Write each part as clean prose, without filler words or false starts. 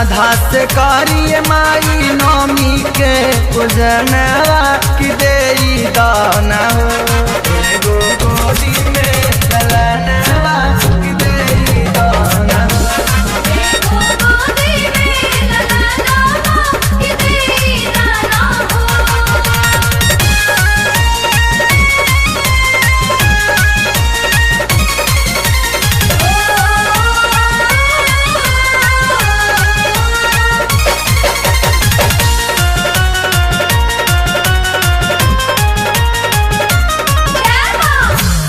श्रद्धा से करिए माई नौमी के पूजनवा कि देई दाना हो एगो गोदी में ललनवा कि देई दाना हो एगो गोदी में ललनवा कि देई दाना हो।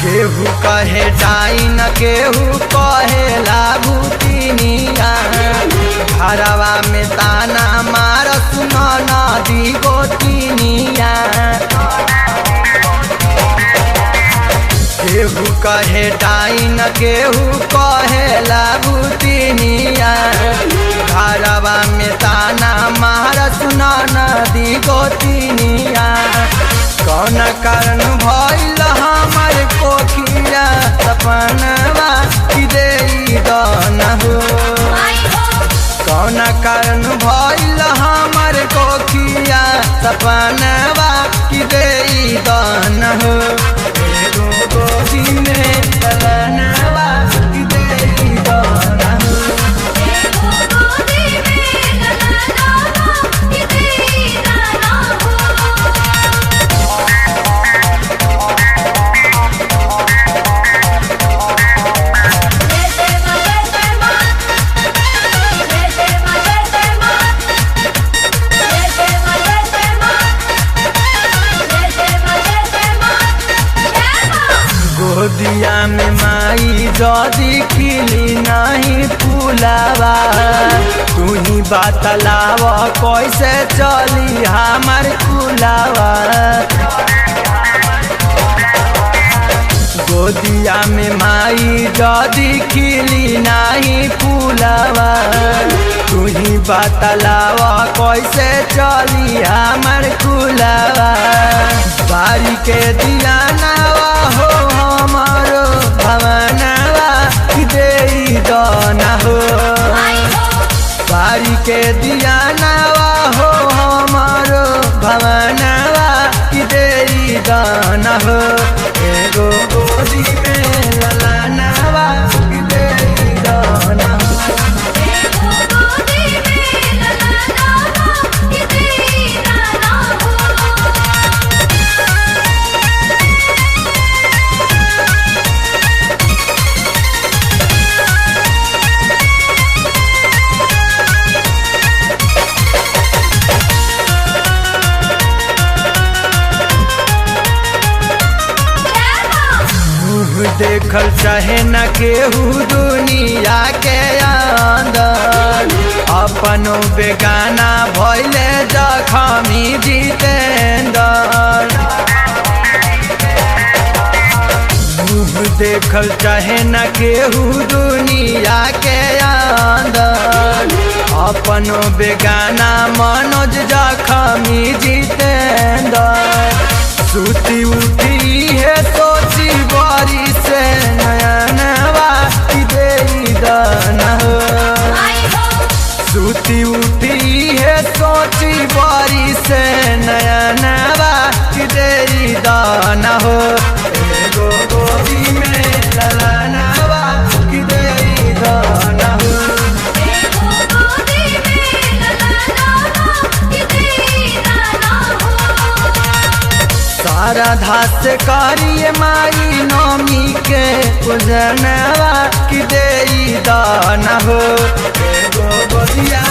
केहू कहे डाइन केहू कहे भूतिनिया घरवा में ताना मार सुनो नदी गोतिनिया केहू कहे डाइन केहू कहे भूतिनिया घरवा में ताना मार सुनो नदी गोतिनिया कौन कारण भइल हमर कोखिया सपनवा कि देई दाना हो कौन कारण भइल हमर कोखिया सपनवा कि देई दाना हो एगो गोदी में ललनवा कि देई दाना हो एगो गोदी में ललनवा कि देई दाना हो। गोदिया में माई जदी खिली नहीं फूलावा तू ही बतलाव कैसे चली हमार फूलावा गोदिया में माई जदी खिली नहीं फूलावा तू ही बतलाव कैसे चली हमार फूलावा बारी के दिया नावा हो हमारो भवनवा कि देई दाना हो बारी के दिया नावा हो हमारो भवनवा कि देई दाना हो एगो गोदी में ललनवा कि देई दाना हो एगो गोदी में ललनवा कि देई दाना हो। देखल चाहे न केहू दुनिया के अंदर अपनो बेगाना भइले जखमी जितेंदर मुँह देखल चाहे न केहू दुनिया के अंदर अपनो बेगाना मनोज जखमी जितेंदर सुती उठी है सोची बारी से नयनवा कि देई दाना हो सुती उठी है सोची बारी से नयनवा कि देई दाना हो एगो गोदी में ललनवा कि देई दाना हो एगो गोदी में ललनवा कि देई दाना हो। श्रद्धा से करिए माई नौमी के पूजनवा कि देई दाना हो एगो गोदिया